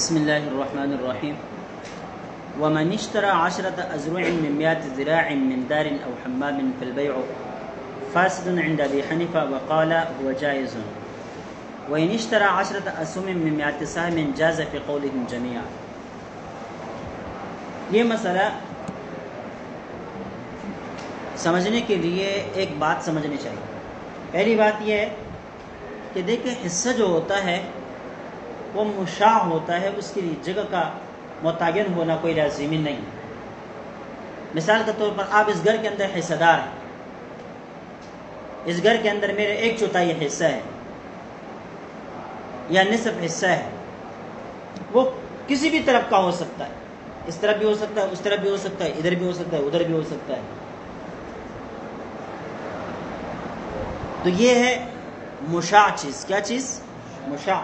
بسم الله الرحمن الرحيم. ومن اشترى 10 أزرع من 100 ذراع من دار أو حمام فالبيع فاسد عند أبي حنيفة وقال هو جائز، وإن اشترى 10 أسهم من 100 سهم جاز في قولهم جميعا. یہ مسئلہ سمجھنے کے لیے ایک بات سمجھنی چاہیے. پہلی بات یہ ہے کہ دیکھیں حصہ جو ہوتا ہے وہ مشاع ہوتا ہے، اس کی جگہ کا متعین ہونا کوئی لازمی نہیں. مثال کے طور پر آپ اس گھر کے اندر حصہ دار ہیں، اس گھر کے اندر میرے 1/4 حصہ ہے یا نصف حصہ ہے، وہ کسی بھی طرف کا ہو سکتا ہے، اس طرف بھی ہو سکتا ہے، اس طرف بھی ہو سکتا ہے، ادھر بھی ہو سکتا ہے، ادھر بھی ہو سکتا ہے. تو یہ ہے مشاع چیز. کیا چیز؟ مشاع.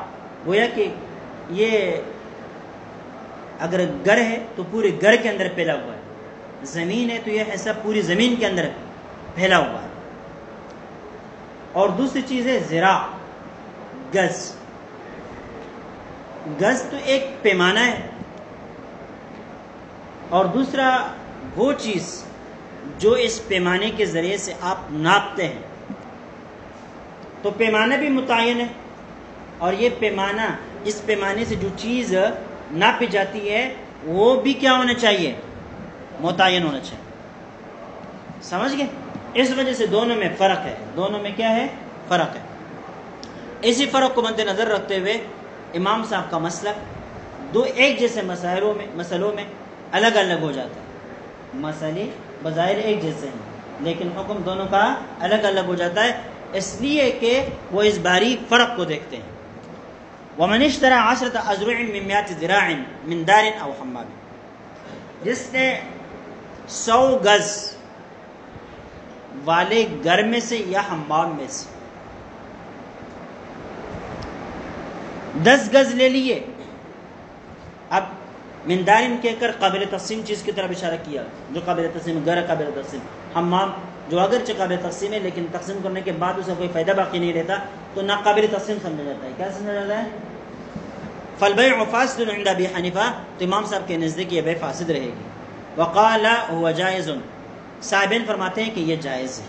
گویا کہ یہ اگر گھر ہے تو پورے گھر کے اندر پھیلا ہوا ہے، زمین ہے تو یہ حصہ پوری زمین کے اندر پھیلا ہوا ہے. اور دوسری چیز ہے ذراع، گز. گز تو ایک پیمانہ ہے، اور دوسرا وہ چیز جو اس پیمانے کے ذریعے سے آپ ناپتے ہیں. تو پیمانہ بھی متعین ہے، اور یہ پیمانہ، اس پیمانے سے جو چیز ناپی جاتی ہے وہ بھی کیا ہونا چاہیے؟ متعین ہونا چاہیے. سمجھ گئے؟ اس وجہ سے دونوں میں فرق ہے. دونوں میں کیا ہے؟ فرق ہے. اسی فرق کو مد نظر رکھتے ہوئے امام صاحب کا مسلک دو ایک جیسے مسئلوں میں الگ الگ ہو جاتا ہے. مسئلے بظاہر ایک جیسے ہیں لیکن حکم دونوں کا الگ الگ ہو جاتا ہے، اس لیے کہ وہ اس باریک فرق کو دیکھتے ہیں. ومن اشترى 10 أزرع من 100 ذراع من دار او حمام، جس نے 100 گز والے گھر میں سے یا حمام میں سے 10 گز لے لیے. اب من دارن کہہ کر قابل تقسیم چیز کی طرف اشارہ کیا، جو قابل تقسیم، گھر قابل تقسیم، حمام جو اگرچہ قابل تقسیم ہے لیکن تقسیم کرنے کے بعد اسے کوئی فائدہ باقی نہیں رہتا تو ناقابل تقسیم سمجھا جاتا ہے. کیا سمجھا جاتا ہے؟ فالبیع فاسد عند ابی حنیفہ، تو امام صاحب کے نزدیک یہ بیع فاسد رہے گی. وقال هو جائز، صاحبین فرماتے ہیں کہ یہ جائز ہے.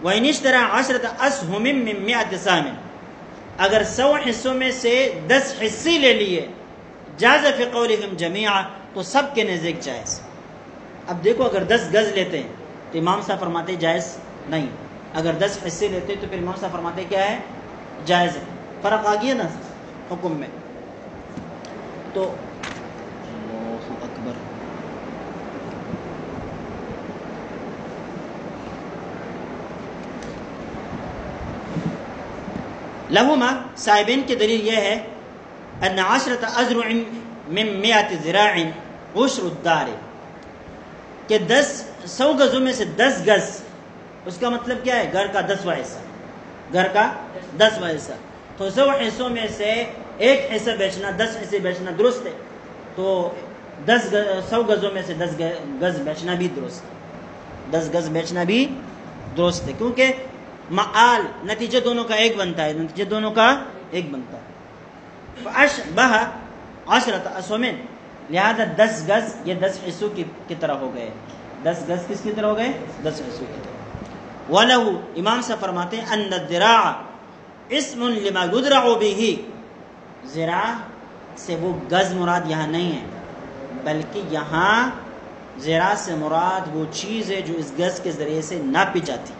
وإن اشترى 10 أسهم من 100 سهم، اگر 100 حصوں میں سے 10 حصے لے لیے، جاز فی قولہم جمیعا، تو سب کے نزدیک جائز. اب دیکھو اگر 10 گز لیتے ہیں تو امام صاحب فرماتے ہیں جائز نہیں، اگر 10 حصے لیتے ہیں تو پھر امام صاحب فرماتے ہیں کیا ہے؟ جائز ہے. فرق آ گیا نا حکم میں. تو اللہ اکبر. لہما، صاحبین کی دلیل یہ ہے ان 10 أزرع من 100 ذراع عشر الدار، کہ 100 گزوں میں سے 10 گز، اس کا مطلب کیا ہے؟ گھر کا 10واں حصہ. گھر کا 10واں حصہ. تو 100 حصوں میں سے ایک حصہ بیچنا، 10 حصے بیچنا درست ہے. تو 100 گزوں میں سے 10 گز بیچنا بھی درست ہے. 10 گز بیچنا بھی درست ہے، کیونکہ معال نتیجہ دونوں کا ایک بنتا ہے، نتیجہ دونوں کا ایک بنتا ہے. فأشبہ 10 أسهم، لہذا 10 گز یہ 10 حصوں کی طرح ہو گئے. 10 گز کس کی طرح ہو گئے؟ 10 حصوں کی طرح. وَلَهُ، امام سے فرماتے ہیں ان الذراع اسم لما يدرع به، ذراع سے وہ گز مراد یہاں نہیں ہے، بلکہ یہاں ذراع سے مراد وہ چیز ہے جو اس گز کے ذریعے سے ناپی جاتی ہے.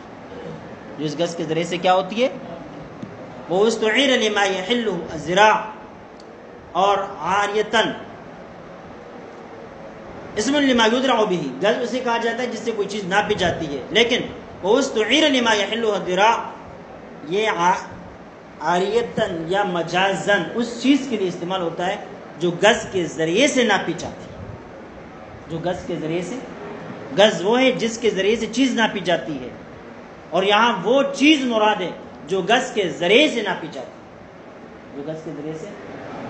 جو اس گز کے ذریعے سے کیا ہوتی ہے؟ وہ استعیر لما يحل الذراع، اور عاریتن اسم لما يدرع به، گز اسے کہا جاتا ہے جس سے کوئی چیز ناپی جاتی ہے. لیکن وہ استعیر لما يحل الذراع، یہ عاریتن یا مجازن اس چیز کے لیے استعمال ہوتا ہے جو گز کے ذریعے سے ناپی جاتی ہے. جو گز کے ذریعے سے، گز وہ ہے جس کے ذریعے سے چیز ناپی جاتی ہے، اور یہاں وہ چیز مراد ہے جو گز کے ذریعے سے ناپی جاتی ہے. جو گز کے ذریعے سے،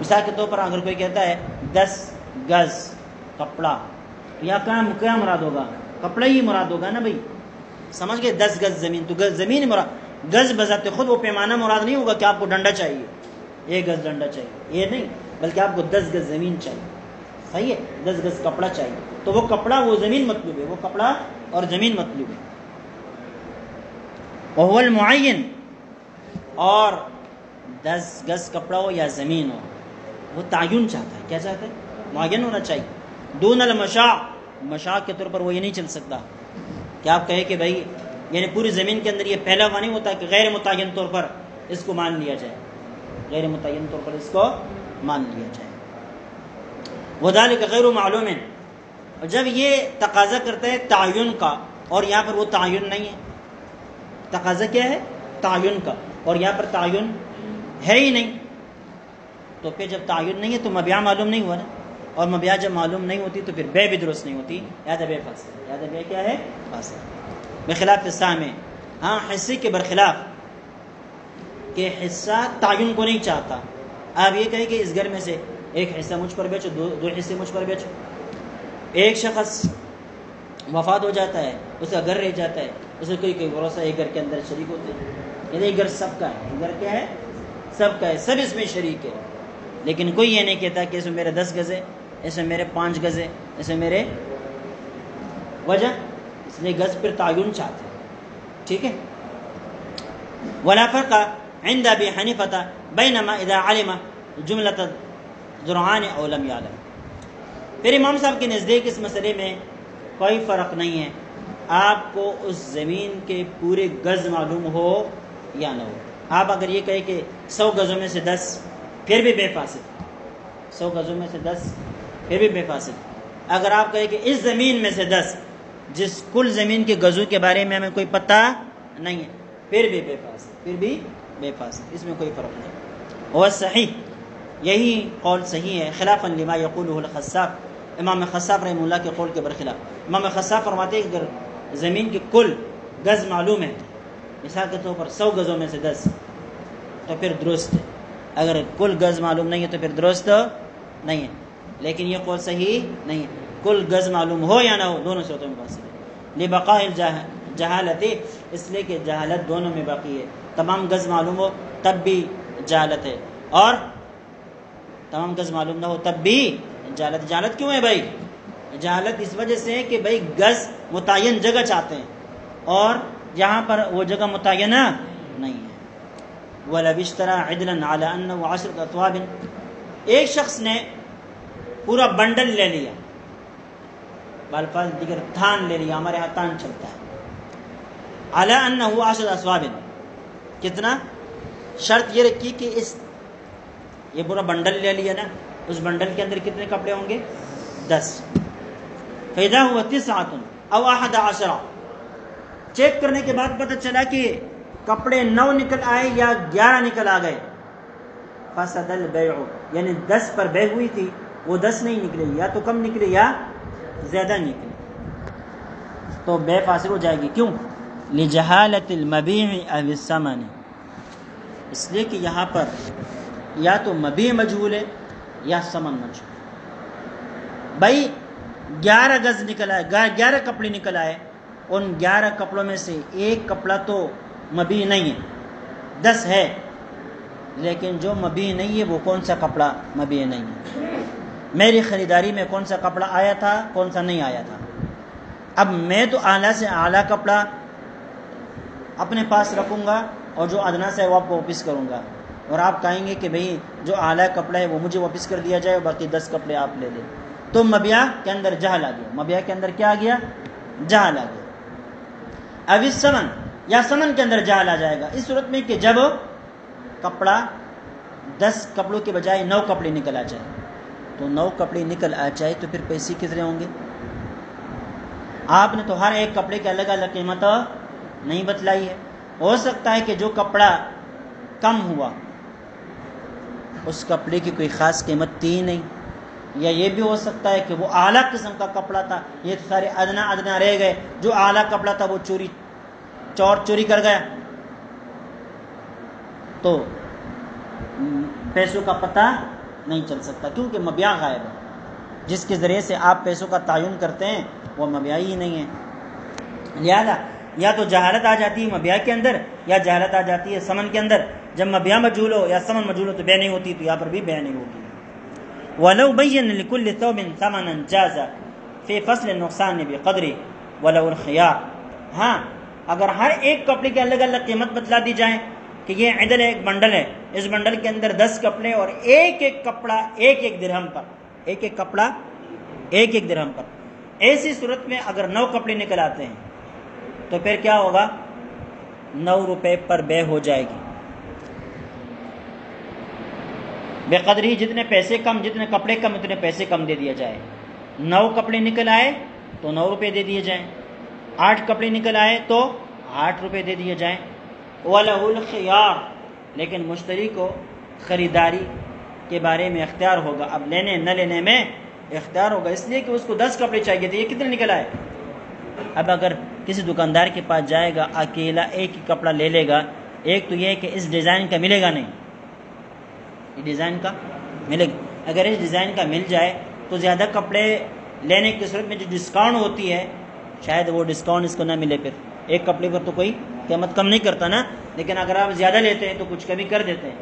مثال کے طور پر اگر کوئی کہتا ہے 10 گز کپڑا، تو یہاں کیا مراد ہوگا؟ کپڑا ہی مراد ہوگا نا بھائی. سمجھ گئے؟ 10 گز زمین، تو زمین مراد. گز بذات خود وہ پیمانہ مراد نہیں ہوگا کہ آپ کو ڈنڈا چاہیے، 1 گز ڈنڈا چاہیے، یہ نہیں، بلکہ آپ کو 10 گز زمین چاہیے، صحیح ہے، 10 گز کپڑا چاہیے، تو وہ کپڑا وہ زمین مطلوب ہے، وہ کپڑا اور زمین مطلوب ہے۔ وهو المعین، اور 10 گز کپڑا ہو یا زمین ہو، وہ تعین چاہتا ہے، کیا چاہتا ہے؟ معین ہونا چاہیے۔ دون المشاع، مشاع کے طور پر وہ یہ نہیں چل سکتا کہ آپ کہے کہ بھائی یعنی پوری زمین کے اندر یہ پھیلا ہوا نہیں ہوتا کہ غیر متعین طور پر اس کو مان لیا جائے، غیر متعین طور پر اس کو مان لیا جائے۔ وذالک غیر معلوم، اور جب یہ تقاضا کرتا ہے تعین کا اور یہاں پر وہ تعین نہیں ہے، تقاضا کیا ہے؟ تعین کا، اور یہاں پر تعین ہے ہی نہیں، تو پھر جب تعین نہیں ہے تو مبیع معلوم نہیں ہوا نا، اور مبیع جب معلوم نہیں ہوتی تو پھر بے بھی درست نہیں ہوتی، یاد بے فاسد، یاد بے کیا ہے؟ فاسد۔ بخلاف السہم، ہاں حصے کے برخلاف کہ حصہ تعین کو نہیں چاہتا۔ آپ یہ کہیں کہ اس گھر میں سے ایک حصہ مجھ پر بیچو، دو حصے مجھ پر بیچو۔ ایک شخص وفات ہو جاتا ہے، اس کا گھر رہ جاتا ہے، اسے کوئی بھروسہ ایک گھر کے اندر شریک ہوتے ہیں، یعنی ایک گھر سب کا ہے، گھر کیا ہے؟ سب کا ہے، سب اس میں شریک ہے، لیکن کوئی یہ نہیں کہتا کہ اس میں میرے 10 گز ہے، اس میں میرے 5 گز ہے، اس میں میرے، وجہ اس لیے گز پر تعین چاہتے ہیں، ٹھیک ہے۔ ولا فرق عند ابي حنيفه بينما اذا علم جملة ذرعان او لم يعلم۔ پھر امام صاحب کے نزدیک اس مسئلے میں کوئی فرق نہیں ہے، آپ کو اس زمین کے پورے گز معلوم ہو یا نہ ہو۔ آپ اگر یہ کہیں کہ 100 گزوں میں سے 10 پھر بھی بے فاسد، 100 گزوں میں سے 10 پھر بھی بے فاسد۔ اگر آپ کہیں کہ اس زمین میں سے 10، جس کل زمین کے گزوں کے بارے میں ہمیں کوئی پتہ نہیں ہے، پھر بھی بے فاسد، پھر بھی بے فاسد، اس میں کوئی فرق نہیں۔ وہ صحیح، یہی قول صحیح ہے، خلافا لما یقولہ الخصاف، امام خصاف رحمہ اللہ کے قول کے برخلاف۔ امام خصاف فرماتے ہیں کہ اگر زمین کے کل گز معلوم ہے، مثال کے طور پر 100 گزوں میں سے 10، تو پھر درست ہے، اگر کل گز معلوم نہیں ہے تو پھر درست نہیں ہے، لیکن یہ قول صحیح نہیں ہے، کل گز معلوم ہو یا نہ ہو دونوں صورتوں میں فاسد ہے۔ لبقاء الجہالت، اس لیے کہ جہالت دونوں میں باقی ہے، تمام گز معلوم ہو تب بھی جہالت ہے، اور تمام گز معلوم نہ ہو تب بھی جہالت۔ جہالت کیوں ہے بھائی؟ جہالت اس وجہ سے ہے کہ بھائی گز متعین جگہ چاہتے ہیں اور یہاں پر وہ جگہ متعینہ نہیں ہے۔ وَلَوِ اشْتَرَىٰ عِدْلًا عَلَىٰ أَنَّهُ 10 أَطْوَابٍ، ایک شخص نے پورا بنڈل لے لیا، بالفاظ دیگر تھان لے لیا، ہمارے یہاں تھان چلتا ہے، عَلَىٰ أَنَّهُ 10 أَصْوَابٍ، کتنا؟ شرط یہ رکھی کہ اس یہ پورا بنڈل لے لیا نا، اس بنڈل کے اندر کتنے کپڑے ہوں گے؟ 10۔ فَإِذَا هُوَ 9 أو 11، چیک کرنے کے بعد پتہ چلا کہ کپڑے 9 نکل آئے یا 11 نکل آ گئے، فَسَدَ الْبَيْعُ، یعنی 10 پر بے ہوئی تھی، وہ 10 نہیں نکلے، یا تو کم نکلے یا زیادہ نکلے، تو بے فاسد ہو جائے گی۔ کیوں؟ لِجَهَالَةِ الْمَبِيعِ أَوِ الثَّمَنِ، اس لیے کہ یہاں پر یا تو مبیع مجہول ہے یا ثمن مجہول۔ بھائی 11 گز نکل آئے، 11 کپڑے نکل آئے، ان 11 کپڑوں میں سے ایک کپڑا تو مبیع نہیں ہے، 10 ہے، لیکن جو مبیع نہیں ہے وہ کون سا کپڑا مبیع نہیں ہے؟ میری خریداری میں کون سا کپڑا آیا تھا، کون سا نہیں آیا تھا۔ اب میں تو اعلیٰ سے اعلیٰ کپڑا اپنے پاس رکھوں گا اور جو ادنا سے وہ آپ کو واپس کروں گا، اور آپ کہیں گے کہ بھئی جو اعلیٰ کپڑا ہے وہ مجھے واپس کر دیا جائے اور باقی 10 کپڑے آپ لے لیں، تو مبیع کے اندر جہل آ گیا، مبیع کے اندر کیا آ گیا؟ جہل آ گیا۔ اب اس ثمن یا ثمن کے اندر جہل آ جائے گا اس صورت میں کہ جب کپڑا 10 کپڑوں کے بجائے 9 کپڑے نکل آ جائے، تو 9 کپڑے نکل آ جائے تو پھر پیسے کتنے ہوں گے؟ آپ نے تو ہر ایک کپڑے کی الگ الگ قیمت نہیں بتلائی ہے، ہو سکتا ہے کہ جو کپڑا کم ہوا اس کپڑے کی کوئی خاص قیمت تھی نہیں، یا یہ بھی ہو سکتا ہے کہ وہ اعلیٰ قسم کا کپڑا تھا، یہ تو سارے ادنا رہ گئے، جو اعلیٰ کپڑا تھا وہ چوری کر گیا، تو پیسوں کا پتہ نہیں چل سکتا، کیونکہ مبیع غائب ہے، جس کے ذریعے سے آپ پیسوں کا تعین کرتے ہیں وہ مبیع ہی نہیں ہے۔ لہذا یا تو جہالت آ جاتی ہے مبیع کے اندر یا جہالت آ جاتی ہے ثمن کے اندر۔ جب مبیع مجہول ہو یا ثمن مجہول ہو تو بے نہیں ہوتی، تو یہاں پر بھی بے نہیں ہوگی۔ ولو بین لکل ثوب ثمنا جاز فی فصل النقصان بقدر ولو الخیار. ہاں اگر ہر ایک کپڑے کی الگ الگ قیمت بتلا دی جائے کہ یہ عدل ایک بنڈل ہے، اس بنڈل کے اندر 10 کپڑے اور ایک ایک کپڑا ایک درہم پر، ایک ایک کپڑا ایک درہم پر، ایسی صورت میں اگر 9 کپڑے نکل آتے ہیں تو پھر کیا ہوگا؟ 9 روپے پر بے ہو جائے گی. بے قدری، جتنے پیسے کم، جتنے کپڑے کم اتنے پیسے کم دے دیا جائے. 9 کپڑے نکل آئے تو 9 روپے دے دیے جائیں، 8 کپڑے نکل آئے تو 8 روپے دے دیے جائیں. وَلَهُ الْخِيَارُ، لیکن مشتری کو خریداری کے بارے میں اختیار ہوگا. اب لینے نہ لینے میں اختیار ہوگا، اس لیے کہ اس کو 10 کپڑے چاہیے تھے، یہ کتنے نکل آئے. اب اگر کسی دکاندار کے پاس جائے گا اکیلا ایک ہی کپڑا لے لے گا، ایک تو یہ ہے کہ اس ڈیزائن کا ملے گا نہیں، یہ ڈیزائن کا ملے گا. اگر اس ڈیزائن کا مل جائے تو زیادہ کپڑے لینے کی صورت میں جو ڈسکاؤنٹ ہوتی ہے شاید وہ ڈسکاؤنٹ اس کو نہ ملے. پھر ایک کپڑے پر تو کوئی قیمت کم نہیں کرتا نا، لیکن اگر آپ زیادہ لیتے ہیں تو کچھ کمی کر دیتے ہیں.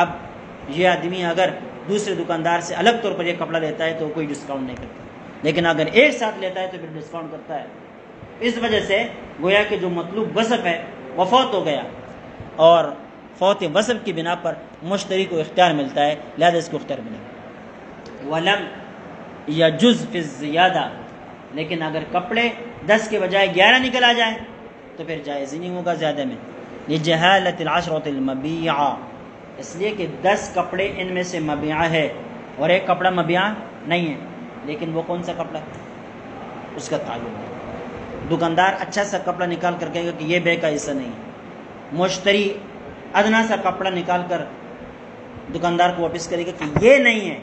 اب یہ آدمی اگر دوسرے دکاندار سے الگ طور پر یہ کپڑا لیتا ہے تو کوئی ڈسکاؤنٹ نہیں کرتا، لیکن اگر ایک ساتھ لیتا ہے تو پھر ڈسکاؤنٹ کرتا ہے. اس وجہ سے گویا کہ جو مطلوب وصف ہے وہ فوت ہو گیا، اور فوت وصف کی بنا پر مشتری کو اختیار ملتا ہے، لہذا اس کو اختیار ملے گا. وَلَمْ يَجُزْ فِي الزِّيَادَةِ، لیکن اگر کپڑے 10 کے بجائے 11 نکل آ جائیں تو پھر جائز ہی نہیں ہوگا زیادہ میں. لِجَهَالَةِ الْعَشْرَةِ الْمَبِيعَةِ، اس لیے کہ 10 کپڑے ان میں سے مبیعہ ہے اور ایک کپڑا مبیعہ نہیں ہے. لیکن وہ کون سا کپڑا؟ اس کا تعلق ہے. دکاندار اچھا سا کپڑا نکال کر کہے گا کہ یہ بے کا حصہ نہیں ہے، مشتری ادنا سا کپڑا نکال کر دکاندار کو واپس کرے گا کہ یہ نہیں ہے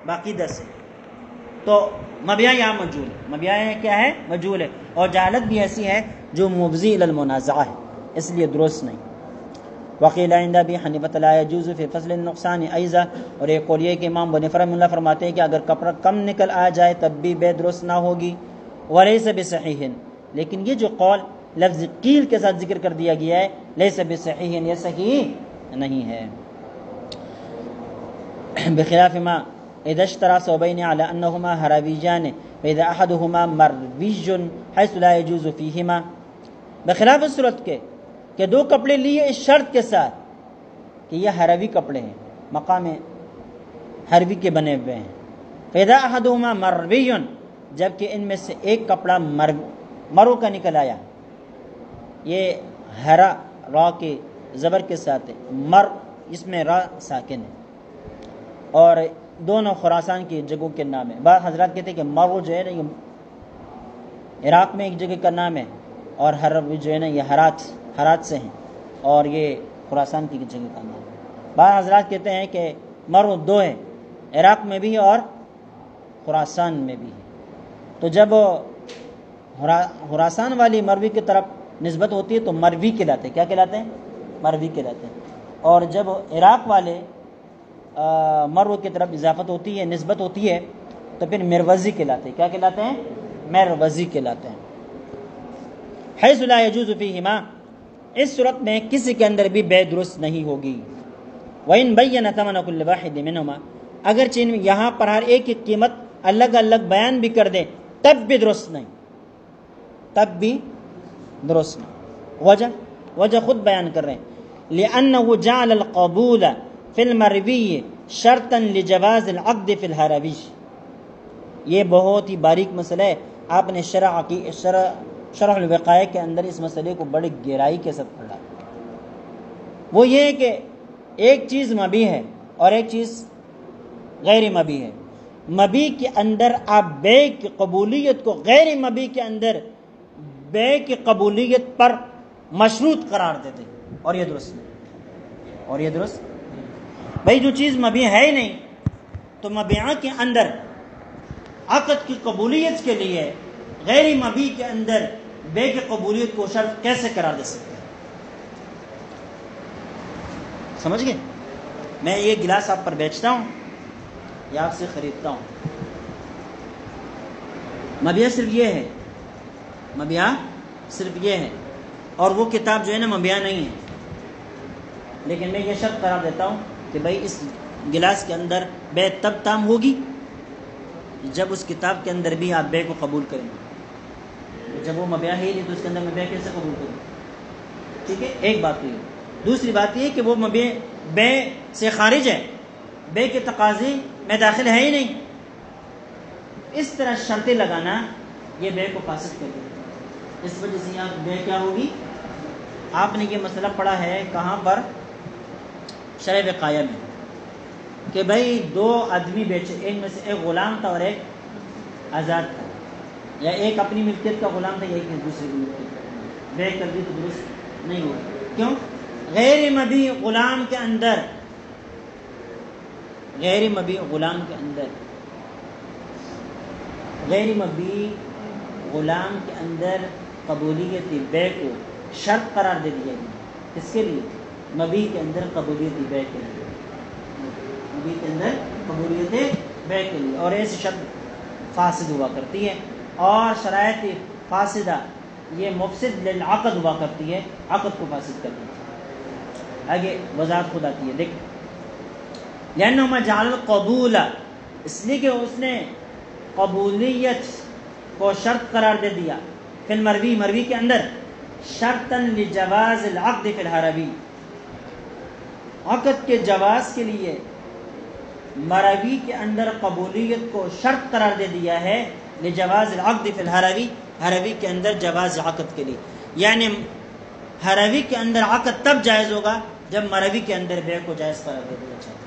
باقی 10 ہے، تو مبیعہ یہاں مجہول ہے. مبیعہ کیا ہے؟ مجہول ہے. اور جہالت بھی ایسی ہے جو مفضی الی المنازعہ ہے، اس لیے درست نہیں. وقیل عند ابی حنیفہ لا یجوز فی فصل النقصان ایضا، اور ایک قول یہ کہ امام ابو حنیفہ رحمہ اللہ فرماتے ہیں کہ اگر کپڑا کم نکل آ جائے تب بھی بے درست نہ ہوگی. ولیس بصحیح، لیکن یہ جو قول لفظ قیل کے ساتھ ذکر کر دیا گیا ہے لیس بصحیح، یہ صحیح نہیں ہے. بخلاف ما اذا اشترى ثوبين على انهما هراويجان فاذا احدهما مروي حيث لا يجوز فيهما، بخلاف اس صورت کے کہ 2 کپڑے لیے اس شرط کے ساتھ کہ یہ ہراوی کپڑے ہیں، مقام ہروی کے بنے ہوئے ہیں. فاذا احدهما مروي، جبکہ ان میں سے ایک کپڑا مرو کا نکل آیا، یہ ہرا را کے زبر کے ساتھ ہے، مر اس میں را ساکن ہے، اور دونوں خراسان کی جگہوں کے نام ہیں. بعض حضرات کہتے ہیں کہ مرو جو ہے نا یہ عراق میں ایک جگہ کا نام ہے، اور ہرب جو ہے نا یہ ہرات سے ہیں، اور یہ خراسان کی جگہ کا نام ہے. بعض حضرات کہتے ہیں کہ مرو 2 ہے، عراق میں بھی اور خراسان میں بھی ہے. تو جب خراسان والی مروی کی طرف نسبت ہوتی ہے تو مروی کہلاتے ہیں. کیا کہلاتے ہیں؟ مروی کہلاتے ہیں. اور جب عراق والے مرو کی طرف اضافت ہوتی ہے، نسبت ہوتی ہے، تو پھر مروزی کہلاتے ہیں. کیا کہلاتے ہیں؟ مروزی کہلاتے ہیں. حیث لا یجوز فیہما، اس صورت میں کسی کے اندر بھی بے درست نہیں ہوگی. وَإِن بَيَّنَ ثَمَنَ كُلِّ وَاحِدٍ مِّنْهُمَا، اگرچہ یہاں پر ہر ایک کی قیمت الگ الگ بیان بھی کر دیں تب بھی درست نہیں، تب بھی درست نہیں. وجہ خود بیان کر رہے ہیں. لِأَنَّهُ جَعَلَ الْقَبُولَ فِي الْمَرْوِيِّ شَرْطًا لِجَوَازِ الْعَقْدِ فِي الْحَرَوِيِّ. یہ بہت ہی باریک مسئلہ ہے. آپ نے شرح الوقایہ کے اندر اس مسئلے کو بڑی گہرائی کے ساتھ پڑھا. وہ یہ ہے کہ ایک چیز مبیع ہے اور ایک چیز غیر مبیع ہے. مبیع کے اندر آپ بے کی قبولیت کو غیر مبیع کے اندر بے کی قبولیت پر مشروط قرار دیتے، اور یہ درست نہیں. اور یہ درست بھائی، جو چیز مبیع ہے ہی نہیں تو مبیعہ کے اندر عقد کی قبولیت کے لیے غیر مبیع کے اندر بے کی قبولیت کو شرط کیسے قرار دے سکتے ہیں؟ سمجھ گئے؟ میں یہ گلاس آپ پر بیچتا ہوں یا آپ سے خریدتا ہوں، مبیع صرف یہ ہے، مبیع صرف یہ ہے، اور وہ کتاب جو ہے نا مبیع نہیں ہے. لیکن میں یہ شرط قرار دیتا ہوں کہ بھائی اس گلاس کے اندر بے تب تام ہوگی جب اس کتاب کے اندر بھی آپ بے کو قبول کریں گے. جب وہ مبیع ہے نہیں تو اس کے اندر میں بے کیسے قبول کروں؟ ٹھیک ہے، ایک بات تو یہ. دوسری بات یہ کہ وہ مبیع بے سے خارج ہے، بے کے تقاضے میں داخل ہے ہی نہیں. اس طرح شرطیں لگانا یہ بے کو فاسد کر دے. اس وجہ سے یہاں بے کیا ہوگی؟ آپ نے یہ مسئلہ پڑھا ہے کہاں پر؟ شرح وقایہ میں، کہ بھائی دو آدمی بیچے، ایک میں سے ایک غلام تھا اور ایک آزاد تھا، یا ایک اپنی ملکیت کا غلام تھا یا ایک دوسری کی ملکیت کا. بے کر دی تو درست نہیں ہوگا. کیوں؟ غیر مبیع غلام کے اندر، غیر مبیع غلام کے اندر، غیر مبیع غلام کے اندر قبولیت بے کو شرط قرار دے دیا گیا. اس کے لیے مبیع کے اندر قبولیت بے کے لیے، مبیع کے اندر قبولیت بے کے لیے، اور ایسی شرط فاسد ہوا کرتی ہے. اور شرائط فاسدہ یہ مفسد للعقد ہوا کرتی ہے، عقد کو فاسد کرتی ہے. آگے وضاحت خود آتی ہے. دیکھ لأنهما جعل القبول، اس لیے کہ اس نے قبولیت کو شرط قرار دے دیا. فی المروی، مروی کے اندر، شرطا لجواز العقد فی الحربی، عقد کے جواز کے لیے مروی کے اندر قبولیت کو شرط قرار دے دیا ہے. لجواز العقد فی الحربی، حربی کے اندر جواز عقد کے لیے. یعنی حربی کے اندر عقد تب جائز ہوگا جب مروی کے اندر بے کو جائز قرار دے دیا جائے،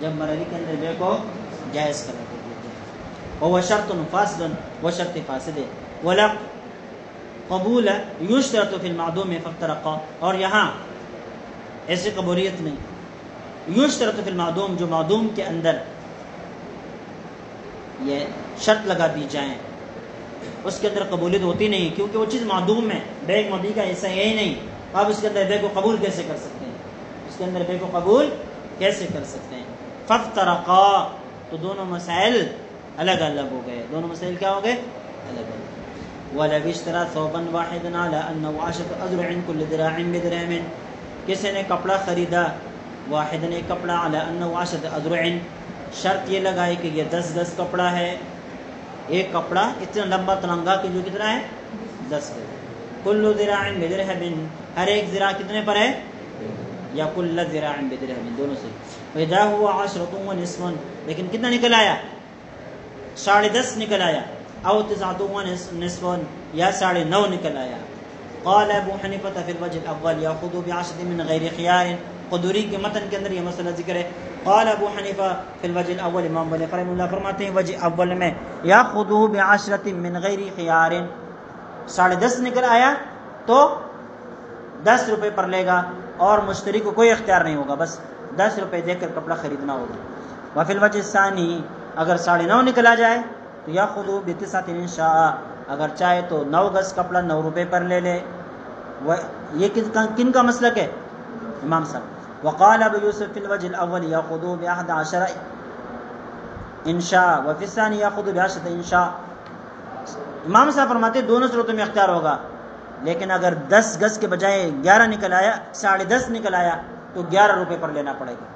جب مروی کے اندر بے کو جائز قرار دے دیا جائے. وہ شرط فاسد، وہ شرط فاسد ہے. ولا قبول یشترط فی المعدوم فافترقا، اور یہاں ایسی قبولیت نہیں. یشترط فی المعدوم، جو معدوم کے اندر یہ شرط لگا دی جائیں اس کے اندر قبولیت ہوتی نہیں، کیونکہ وہ چیز معدوم ہے، بے مبیع کا حصہ ہے ہی نہیں. آپ اس کے اندر بے کو قبول کیسے کر سکتے ہیں؟ اس کے اندر بے کو قبول کیسے کر سکتے ہیں؟ فافترقا، تو دونوں مسائل الگ الگ ہو گئے. دونوں مسائل کیا ہو گئے؟ الگ الگ. وَلَوِ اشْتَرَىٰ ثَوْبًا وَاحِدًا عَلَىٰ أَنَّهُ 10 أَذْرُعٍ كُلُّ ذِرَاعٍ بِدِرْهَمٍ، کسی نے کپڑا خریدا، واحدًا ایک کپڑا، عَلَىٰ أَنَّهُ 10 أَذْرُعٍ، شرط یہ لگائی کہ یہ 10 گز کپڑا ہے. ایک کپڑا اتنا لمبا تلنگا کہ جو کتنا ہے؟ 10 گز. كُلُّ ذِرَاعٍ بِدِرْهَمٍ، ہر ایک ذراع کتنے پر ہے؟ یا كُلَّ ذِرَاعٍ بِدِرْهَمٍ، دونوں سے. وَإِذَا هُوَ 10 وَنِصْفٌ، لیکن کتنا نکل آیا؟ 10.5 نکل آیا. او 9 ونصف، یا 9.5 نکل آیا. قال ابو حنیفہ فی الوجه الاول یاخذ ب10 من غیر خیار، قدوری کے متن کے اندر یہ مسئلہ ذکر ہے. قال ابو حنیفہ فی الوجه الاول، امام ابو حنیفہ رحمہ اللہ فرماتے ہیں وجہ اول میں یاخذ ب10 من غیر خیار، 10.5 نکل آیا تو 10 روپے پر لے گا اور مشتری کو کوئی اختیار نہیں ہوگا، بس 10 روپے دے کر کپڑا خریدنا ہوگا. وفی الوجه الثانی، اگر 9.5 نکل آ جائے تو یاخذ ب9 ان شاء، اگر چاہے تو 9 گز کپڑا 9 روپے پر لے لے. یہ کن کا مسلک ہے؟ امام صاحب. وقال ابو یوسف فی الوجه الاول یاخذ ب11 ان شاء وفی الثانی یاخذ ب10 ان شاء. امام صاحب فرماتے دونوں صورتوں میں اختیار ہوگا، لیکن اگر 10 گز کے بجائے 11 نکل آیا، 10.5 نکل آیا تو 11 روپے پر لینا پڑے گا.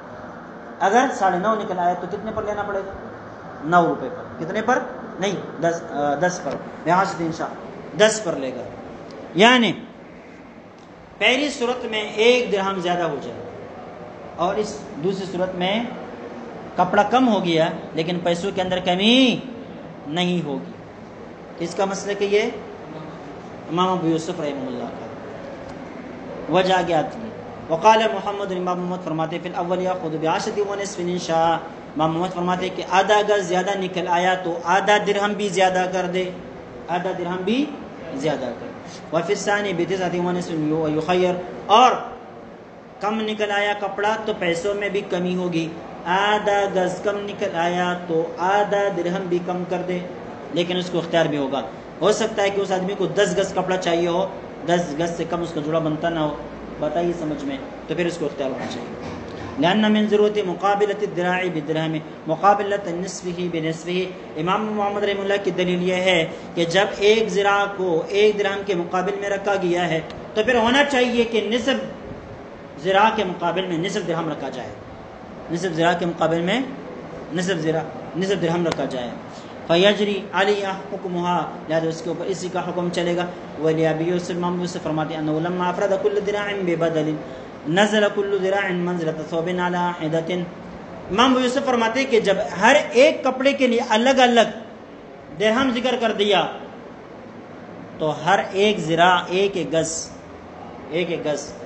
اگر 9.5 نکل آیا تو کتنے پر لینا پڑے گا؟ 9 روپے پر. کتنے پر؟ نہیں، 10 پر. یہاں سے 10 پر لے گا. یعنی پہلی صورت میں 1 درہم زیادہ ہو جائے اور اس دوسری صورت میں کپڑا کم ہو گیا لیکن پیسوں کے اندر کمی نہیں ہوگی. اس کا مسئلہ کہ یہ امام ابو یوسف رحمہ اللہ کا وجہ آگے آتی ہے. وقال محمد، امام محمد فرماتے فی الاول یاخذ ب10 ونصف ان شاء. امام محمد فرماتے کہ آدھا گز زیادہ نکل آیا تو آدھا درہم بھی زیادہ کر دے، آدھا درہم بھی زیادہ کر. وفی الثانی ب9 ونصف یخیر، اور کم نکل آیا کپڑا تو پیسوں میں بھی کمی ہوگی. آدھا گز کم نکل آیا تو آدھا درہم بھی کم کر دے، لیکن اس کو اختیار بھی ہوگا. ہو سکتا ہے کہ اس آدمی کو 10 گز کپڑا چاہیے ہو، 10 گز سے کم اس کا جوڑا بنتا نہ ہو، بتائیے سمجھ میں، تو پھر اس کو اختیار ہونا چاہیے. لأن من ضرورت مقابلة الذراع بالدرهم مقابلة نصفه بنصفه. امام محمد رحمہ اللہ کی دلیل یہ ہے کہ جب ایک ذراع کو 1 درہم کے مقابل میں رکھا گیا ہے تو پھر ہونا چاہیے کہ نصف ذراع کے مقابل میں نصف درہم رکھا جائے. نصف ذراع کے مقابل میں نصف درہم رکھا جائے. فیجری علیہ حکمها، لہذا اس کے اوپر اسی کا حکم چلے گا. ولی ابی یوسف امام یوسف فرماتے ہیں انه لما افرد كل ذراع ببدل نزل كل ذراع منزلة ثوب على حدة. امام یوسف فرماتے ہیں کہ جب ہر ایک کپڑے کے لیے الگ الگ درہم ذکر کر دیا تو ہر ایک ذراع ایک گز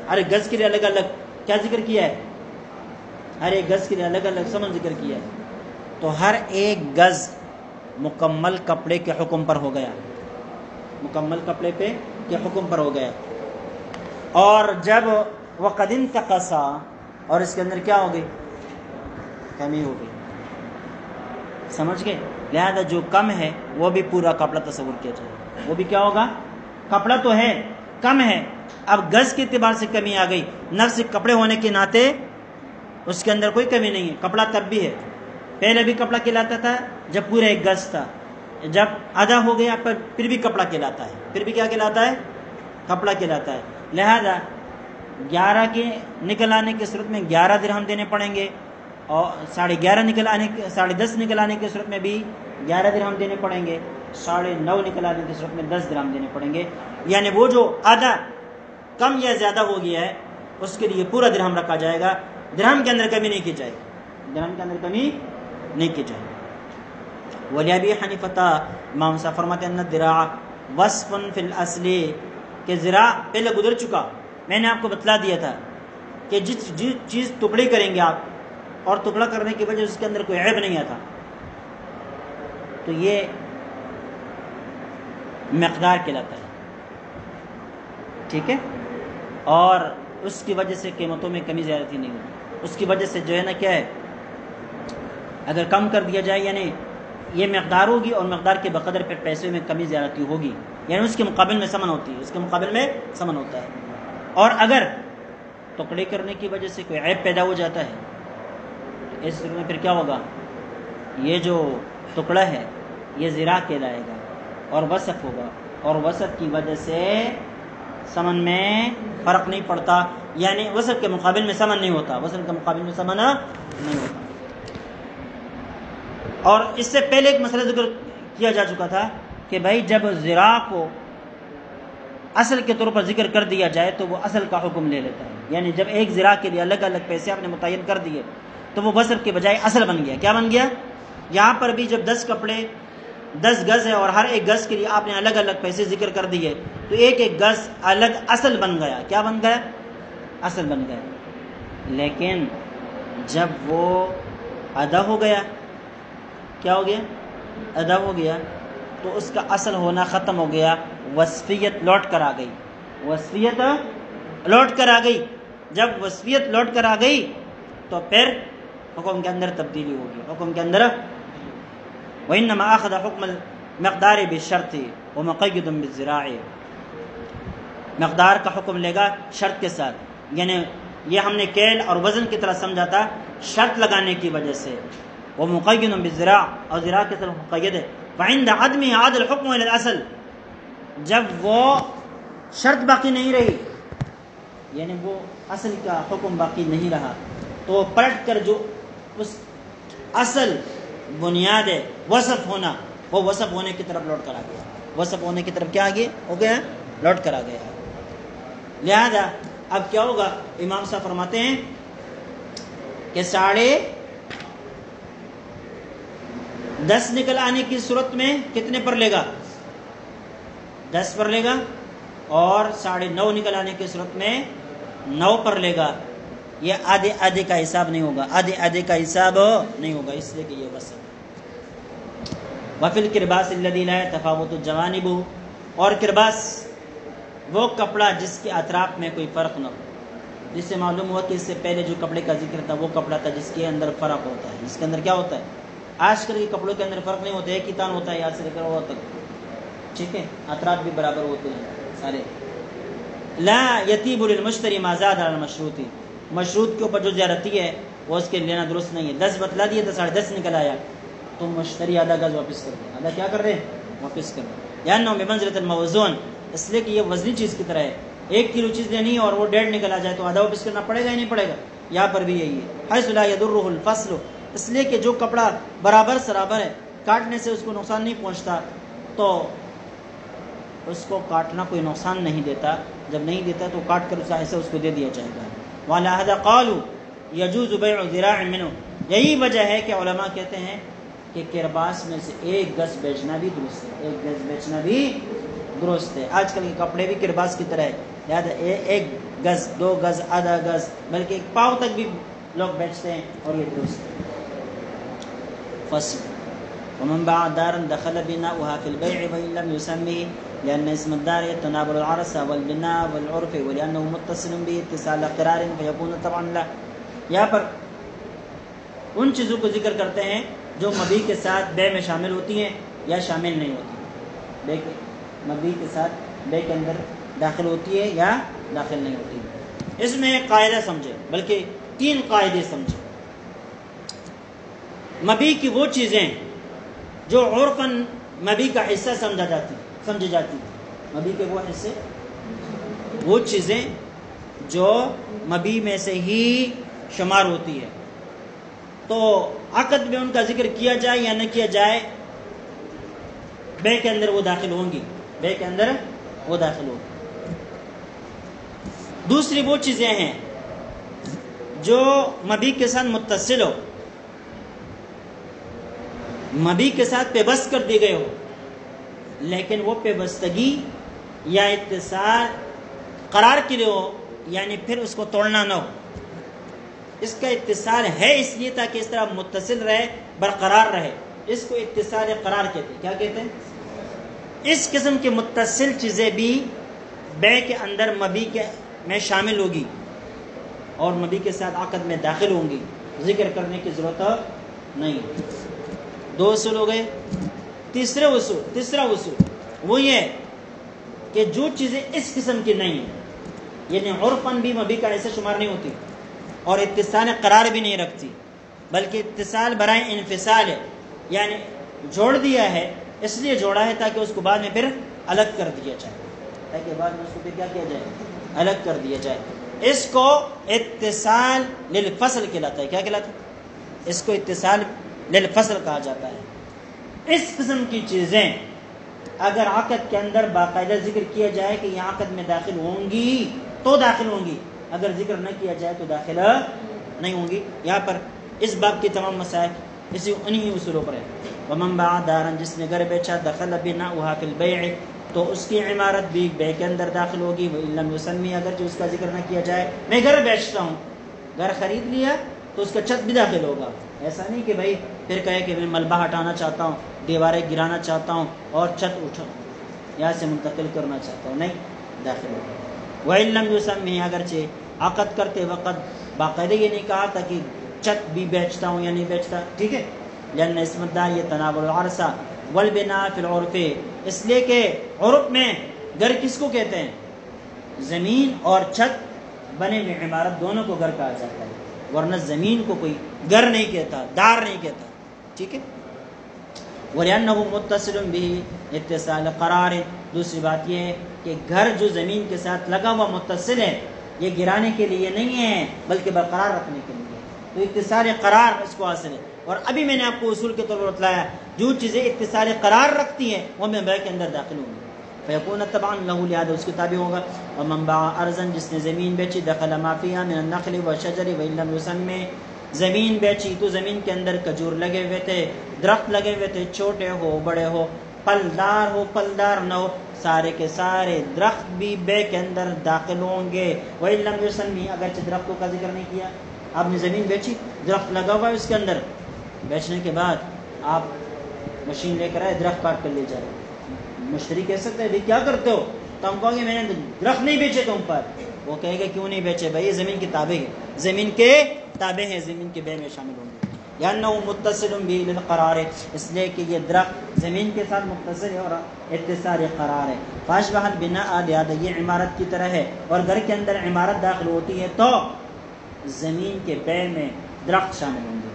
ہر ایک گز کے لیے الگ الگ کیا ذکر کیا ہے؟ ہر ایک گز کے لیے الگ الگ سمن ذکر کیا ہے. تو ہر ایک گز مکمل کپڑے کے حکم پر ہو گیا، مکمل کپڑے پہ کے حکم پر ہو گیا. اور جب وقد انتقصا، اور اس کے اندر کیا ہو گئی؟ کمی ہو گئی. سمجھ گئے؟ لہذا جو کم ہے وہ بھی پورا کپڑا تصور کیا جائے. وہ بھی کیا ہوگا؟ کپڑا تو ہے، کم ہے، اب گز کے اعتبار سے کمی آ گئی. نفس کپڑے ہونے کے ناطے اس کے اندر کوئی کمی نہیں ہے، کپڑا تب بھی ہے. پہلے بھی کپڑا کہلاتا تھا جب پورا ایک گز تھا، جب آدھا ہو گیا پھر بھی کپڑا کہلاتا ہے. پھر بھی کیا کہلاتا ہے؟ کپڑا کہلاتا ہے. لہذا 11 کے نکل آنے کی صورت میں 11 درہم دینے پڑیں گے، اور 10.5 نکل آنے کی صورت میں بھی 11 درہم دینے پڑیں گے، 9.5 نکل آنے کی صورت میں 10 درہم دینے پڑیں گے. یعنی وہ جو آدھا کم یا زیادہ ہو گیا ہے اس کے لیے پورا درہم رکھا جائے گا. درہم کے اندر کمی نہیں کی جائے گی، درہم کے اندر کمی نہیں کی جائے. ولی ابی حنیفہ امام صاحب فرماتے ہیں ان الذراع وصف فی الاصل، کہ ذراع پہلے گزر چکا. میں نے آپ کو بتلا دیا تھا کہ جس چیز ٹکڑی کریں گے آپ اور ٹکڑا کرنے کی وجہ سے اس کے اندر کوئی عیب نہیں آتا تو یہ مقدار کہلاتا ہے. ٹھیک ہے؟ اور اس کی وجہ سے قیمتوں میں کمی زیادتی نہیں ہوگی. اس کی وجہ سے جو ہے نا کیا ہے، اگر کم کر دیا جائے یعنی یہ مقدار ہوگی اور مقدار کے بقدر پھر پیسے میں کمی زیادتی ہوگی، یعنی اس کے مقابل میں ثمن ہوتی ہے، اس کے مقابل میں ثمن ہوتا ہے. اور اگر ٹکڑے کرنے کی وجہ سے کوئی عیب پیدا ہو جاتا ہے اس میں پھر کیا ہوگا؟ یہ جو ٹکڑا ہے یہ ذراع کہلائے گا اور وصف ہوگا، اور وصف کی وجہ سے ثمن میں فرق نہیں پڑتا، یعنی وصف کے مقابل میں ثمن نہیں ہوتا، وصف کے مقابل میں ثمن نہیں ہوتا. اور اس سے پہلے ایک مسئلہ ذکر کیا جا چکا تھا کہ بھائی جب ذراع کو اصل کے طور پر ذکر کر دیا جائے تو وہ اصل کا حکم لے لیتا ہے. یعنی جب ایک ذراع کے لیے الگ الگ پیسے آپ نے متعین کر دیے تو وہ وصف کے بجائے اصل بن گیا. کیا بن گیا؟ یہاں پر بھی جب 10 کپڑے 10 گز ہے اور ہر ایک گز کے لیے آپ نے الگ الگ پیسے ذکر کر دیے تو ایک ایک گز الگ اصل بن گیا. کیا بن گیا؟ اصل بن گیا. لیکن جب وہ ادا ہو گیا، کیا ہو گیا؟ ادا ہو گیا تو اس کا اصل ہونا ختم ہو گیا، وصفیت لوٹ کر آ گئی. وصفیت لوٹ کر آ گئی. جب وصفیت لوٹ کر آ گئی تو پھر حکم کے اندر تبدیلی ہوگی. حکم کے اندر وَإِنَّمَا أَخَذَ حُكْمَ الْمِقْدَارِ بِالشَّرْطِ وَمُقَيِّدٌ بِالذِّرَاعِ، مقدار کا حکم لے گا شرط کے ساتھ. یعنی یہ ہم نے کیل اور وزن کی طرح سمجھا تھا شرط لگانے کی وجہ سے. وَمُقَيِّدٌ بِالذِّرَاعِ، اور ذراع کے طرف مقید ہے. وَعِنْدَ عَدْمِ عَادَ الْحُكْمُ إِلَى الْأَصْلِ، جب وہ شرط باقی نہیں رہی یعنی وہ اصل کا حکم باقی نہیں رہا تو پلٹ کر جو اس اصل بنیاد ہے وصف ہونا، وہ وصف ہونے کی طرف لوٹ کر آ گیا. وصف ہونے کی طرف کیا آگے ہو گیا؟ لوٹ کر آ گیا. لہذا اب کیا ہوگا؟ امام صاحب فرماتے ہیں کہ 10.5 نکل آنے کی صورت میں کتنے پر لے گا؟ 10 پر لے گا، اور 9.5 نکل آنے کی صورت میں 9 پر لے گا. یہ آدھے آدھے کا حساب نہیں ہوگا، آدھے آدھے کا حساب نہیں ہوگا، اس لیے کہ یہ وصف. وفی الکرباس الذی لا یتفاوت الجوانب، اور کرباس وہ کپڑا جس کے اطراف میں کوئی فرق نہ ہو. جس سے معلوم ہوا کہ اس سے پہلے جو کپڑے کا ذکر تھا وہ کپڑا تھا جس کے اندر فرق ہوتا ہے. جس کے اندر کیا ہوتا ہے؟ آج کل کے کپڑوں کے اندر فرق نہیں ہوتا، ایک ہی تان ہوتا ہے یہاں سے لے کر وہ تک. ٹھیک ہے؟ اطراف بھی برابر ہوتے ہیں سارے. لا یتیب للمشتری ما زاد علی المشروط، مشروط کے اوپر جو زیادتی ہے وہ اس کے لینا درست نہیں ہے. 10 بتلا دیے تو 10.5 نکل آیا تو مشتری آدھا گز واپس کر دے. آدھا کیا کر رہے ہیں؟ واپس کر دے. یعنی بمنزلۃ الموزون، اس لیے کہ یہ وزنی چیز کی طرح ہے. 1 کلو چیز لینی ہے اور وہ 1.5 نکل آ جائے تو آدھا واپس کرنا پڑے گا یا نہیں پڑے گا؟ یہاں پر بھی یہی ہے، حیث لا یضرہ الفصل، اس لیے کہ جو کپڑا برابر سرابر ہے، کاٹنے سے اس کو نقصان نہیں پہنچتا، تو اس کو کاٹنا کوئی نقصان نہیں دیتا، جب نہیں دیتا تو کاٹ کر ایسے اس کو دے دیا جائے گا۔ وَلَهَذَا قَالُوا يَجُوزُ بَيْعُ ذِرَاعٍ مِّنْهُ، یہی وجہ ہے کہ علماء کہتے ہیں کہ کرباس میں سے ایک گز بیچنا بھی درست ہے، ایک گز بیچنا بھی درست ہے۔ آج کل کے کپڑے بھی کرباس کی طرح ہے، لہٰذا ایک گز، 2 گز، آدھا گز، بلکہ 1 پاؤ تک بھی لوگ بیچتے ہیں، اور یہ درست ہے۔ فصل ومن باع دارا دخل بناؤها في البيع وإن لم يسمه لأن اسم الدار يتناول العرس والبناء والعرف ولأنه متصل به اتصال قرار فيكون طبعا له۔ یہاں پر ان چیزوں کو ذکر کرتے ہیں جو مبیع کے ساتھ بے میں شامل ہوتی ہیں یا شامل نہیں ہوتی، مبیع کے ساتھ بے کے اندر داخل ہوتی ہے یا داخل نہیں ہوتی۔ اس میں ایک قاعدہ سمجھے، بلکہ 3 قاعدے سمجھے۔ مبیع کی وہ چیزیں جو عرفاً مبیع کا حصہ سمجھی جاتی، مبیع کے وہ حصے، وہ چیزیں جو مبیع میں سے ہی شمار ہوتی ہے، تو عقد میں ان کا ذکر کیا جائے یا نہ کیا جائے، بے کے اندر وہ داخل ہوں گی، بے کے اندر وہ داخل ہوگی۔ دوسری وہ چیزیں ہیں جو مبیع کے ساتھ متصل ہو، مبیع کے ساتھ پیوست کر دی گئے ہو، لیکن وہ پیوستگی یا اتصال قرار کے لیے ہو، یعنی پھر اس کو توڑنا نہ ہو، اس کا اتصال ہے اس لیے تاکہ اس طرح متصل رہے، برقرار رہے، اس کو اتصال قرار کہتے ہیں۔ کیا کہتے ہیں؟ اس قسم کی متصل چیزیں بھی بے کے اندر مبیع میں شامل ہوگی اور مبیع کے ساتھ عقد میں داخل ہوں گی، ذکر کرنے کی ضرورت نہیں۔ 2 اصول ہو گئے۔ تیسرا اصول وہ یہ کہ جو چیزیں اس قسم کی نہیں ہیں، یعنی عرفاً بھی مبیع کا ایسے شمار نہیں ہوتی اور اتصال قرار بھی نہیں رکھتی، بلکہ اتصال برائے انفصال ہے، یعنی جوڑ دیا ہے، اس لیے جوڑا ہے تاکہ اس کو بعد میں پھر الگ کر دیا جائے، تاکہ بعد میں اس کو پھر کیا کیا جائے، الگ کر دیا جائے۔ اس کو اتصال للفصل کہلاتا ہے۔ کیا کہلاتا ہے؟ اس کو اتصال للفصل کہا جاتا ہے۔ اس قسم کی چیزیں اگر عقد کے اندر باقاعدہ ذکر کیا جائے کہ یہ عقد میں داخل ہوں گی تو داخل ہوں گی، اگر ذکر نہ کیا جائے تو داخل نہیں ہوں گی۔ یہاں پر اس باب کے تمام مسائل انہی اصولوں پر ہے۔ ومن باع دارا، جس نے گھر بیچا، دخل بناؤها فی البیع، تو اس کی عمارت بھی بے کے اندر داخل ہوگی۔ وإن لم يسمی، اگرچہ اس کا ذکر نہ کیا جائے۔ میں گھر بیچتا ہوں، گھر خرید لیا تو اس کا چھت بھی داخل ہوگا۔ ایسا نہیں کہ بھائی پھر کہے کہ میں ملبہ ہٹانا چاہتا ہوں، دیواریں گرانا چاہتا ہوں اور چھت یہاں سے منتقل کرنا چاہتا ہوں، نہیں، داخل ہوگا۔ وإن لم يسمی، اگرچہ عقد کرتے وقت باقاعدہ یہ نہیں کہا تھا کہ چھت بھی بیچتا ہوں یا نہیں بیچتا، ٹھیک ہے، لأن اسم الدار يتناول العرس والبناء في العرف، اس لیے کہ عرف میں گھر کس کو کہتے ہیں؟ زمین اور چھت بنے ہوئے عمارت دونوں کو گھر کہا جاتا ہے، ورنہ زمین کو کوئی گھر نہیں کہتا، دار نہیں کہتا، ٹھیک ہے۔ وَلِأَنَّهُ مُتَّصِلٌ بِهِ اتصال قرار، دوسری بات یہ ہے کہ گھر جو زمین کے ساتھ لگا ہوا متصل ہے، یہ گرانے کے لیے نہیں ہے بلکہ برقرار رکھنے کے لیے، تو اتصال قرار اس کو حاصل ہے۔ اور ابھی میں نے آپ کو اصول کے طور پر بتلایا جو چیزیں اتصال قرار رکھتی ہیں وہ میں بے کے اندر داخل ہوں گی، فیکون تبعا لہ، لہذا اس کے تابع ہوگا۔ ومن باع ارضا، جس نے زمین بیچی، دخل ما فیہا من النخل والشجر وان لم یسمی، زمین بیچی تو زمین کے اندر کھجور لگے ہوئے تھے، درخت لگے ہوئے تھے، چھوٹے ہو بڑے ہو، پھلدار ہو پھلدار نہ ہو، سارے کے سارے درخت بھی بے کے اندر داخل ہوں گے۔ وان لم یسمی، اگرچہ درختوں کا ذکر نہیں کیا، آپ نے زمین بیچی، درخت لگا ہوا ہے اس کے اندر، بیچنے کے بعد آپ مشین لے کر آئے، درخت کاٹ کر لے جا رہے، مشتری کہہ سکتے ہیں بھائی کیا کرتے ہو، تو ہم کہیں گے میں نے درخت نہیں بیچے تم پر، وہ کہے گا کیوں نہیں بیچے بھائی، یہ زمین کے تابع ہے، زمین کے تابع ہیں، زمین کے بے میں شامل ہوں گے۔ لأنه متصل به للقرار، اس لیے کہ یہ درخت زمین کے ساتھ متصل ہے اور اتصال قرار ہے۔ فاشبہ البناء، لہذا یہ عمارت کی طرح ہے، اور گھر کے اندر عمارت داخل ہوتی ہے تو زمین کے بے میں درخت شامل ہوں گے۔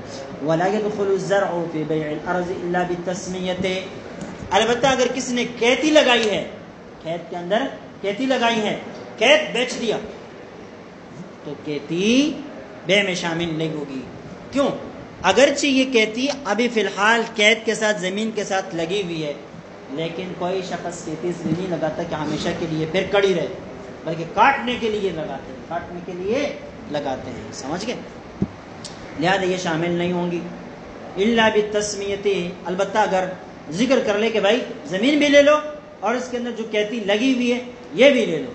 ولا يدخل الزرع في بيع الارض الا بالتسمية، البتہ اگر کسی نے کھیتی لگائی ہے، کھیت کے اندر کھیتی لگائی ہے، کھیت بیچ دیا تو کھیتی بے میں شامل نہیں ہوگی. کیوں؟ اگرچہ یہ کہتی ابھی فی الحال قید کے ساتھ زمین کے ساتھ لگی ہوئی ہے، لیکن کوئی شخص کہتی اس لیے نہیں لگاتا کہ ہمیشہ کے لیے پھر کڑی رہے، بلکہ کاٹنے کے لیے لگاتے ہیں، کاٹنے کے لیے لگاتے ہیں. سمجھ گئے؟ لہذا یہ شامل نہیں ہوں گی. الا بالتسمیتی، البتہ اگر ذکر کر لے کہ بھائی زمین بھی لے لو اور اس کے اندر جو کہتی لگی ہوئی ہے یہ بھی لے لو،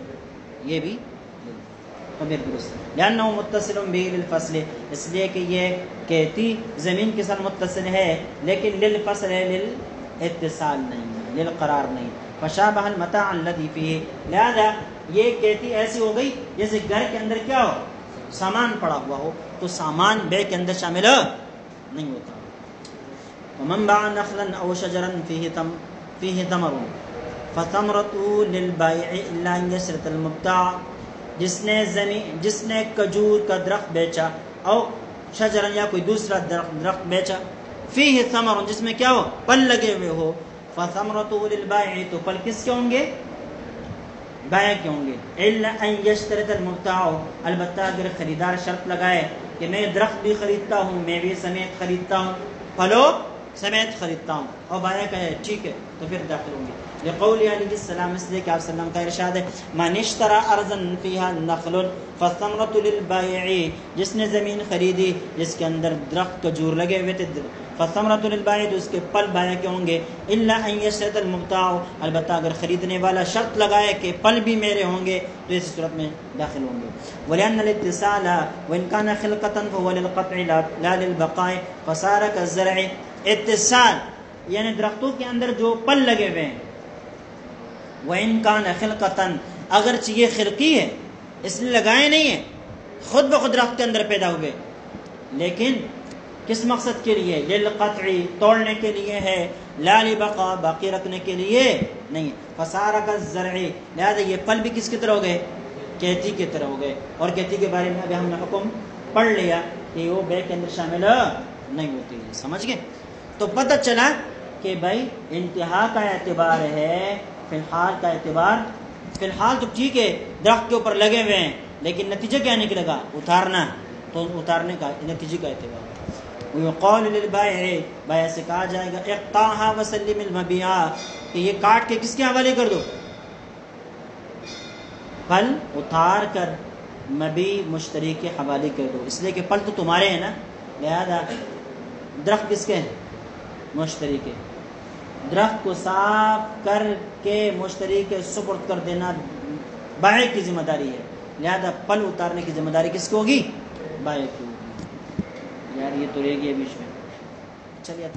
یہ بھی لے لو تو پھر درست. لأنه متصل به للفصل، اس لیے کہ یہ کہتی زمین کے ساتھ متصل ہے لیکن للفصل ہے، للاتصال نہیں ہے، للقرار نہیں. فشابہ المتاع الذي فيه، لہذا یہ کہتی ایسی ہو گئی جیسے گھر کے اندر کیا ہو، سامان پڑا ہوا ہو، تو سامان بے کے اندر شامل نہیں ہوتا. ومن باع نخلا او شجرا فيه ثمر فثمرته للبائع الا ان يشترط المبتاع، جس نے کھجور کا درخت بیچا، او شجرا یا کوئی دوسرا درخت بیچا، فيه ثمر جس میں کیا ہو، پل لگے ہوئے ہو، فثمرته للبائع تو پل کس کے ہوں گے، بائع کے ہوں گے. الا ان يشترط المبتاع، البتہ اگر خریدار شرط لگائے کہ میں درخت بھی خریدتا ہوں، میں بھی سمیت خریدتا ہوں، پھلو سمیت خریدتا ہوں، اور بائع کہے ٹھیک ہے تو پھر داخل ہوں گے. لقول علیہ السلام، اس لیے کہ آپ وسلم کا ارشاد ہے من اشترى ارضا فيها نخل فالثمرة للبائع، جس نے زمین خریدی جس کے اندر درخت کھجور لگے ہوئے تھے، فالثمرة للبائع تو اس کے پل بائع کے ہوں گے. الا ان يشترط المبتاع، البتہ اگر خریدنے والا شرط لگائے کہ پل بھی میرے ہوں گے تو اس صورت میں داخل ہوں گے. ولأن الاتصال وان كان خلقة فهو للقطع لا للبقاء فصار كالزرع. اتصال یعنی درختوں کے اندر جو پل لگے ہوئے ہیں، وَإِن كَانَ خِلْقَةً، اگرچہ یہ خلقی ہے، اس لیے لگائے نہیں ہیں، خود بخود درخت کے اندر پیدا ہوئے، لیکن کس مقصد کے لیے، للقطع توڑنے کے لیے ہے، لا لبقاء باقی رکھنے کے لیے نہیں. فَصَارَ كَالزَّرْعِ، لہذا یہ پل بھی کس کی طرح ہو گئے، کھیتی کی طرح ہو گئے. اور کھیتی کے بارے میں ابھی ہم نے حکم پڑھ لیا کہ وہ بے کے اندر شامل نہیں ہوتی ہے. سمجھ گئے؟ تو پتہ چلا کہ بھائی انتہا کا اعتبار ہے، فی الحال کا اعتبار، فی الحال تو ٹھیک ہے درخت کے اوپر لگے ہوئے ہیں، لیکن نتیجہ کیا نکلے گا، اتارنا، تو اتارنے کا نتیجے کا اعتبار. ويقال للبائع، بائع سے کہا جائے گا اقطعها وسلم المبيع، کہ یہ کاٹ کے کس کے حوالے کر دو، پھل اتار کر مبی مشتری کے حوالے کر دو. اس لیے کہ پھل تو تمہارے ہیں نا، لہذا درخت کس کے ہیں، مشتری کے. درخت کو صاف کر کے مشتری کے سپرد کر دینا بائع کی ذمہ داری ہے، لہذا پھل اتارنے کی ذمہ داری کس کی ہوگی، بائع کی ہوگی. یار یہ تو رہ گیا بیچ میں، چلیے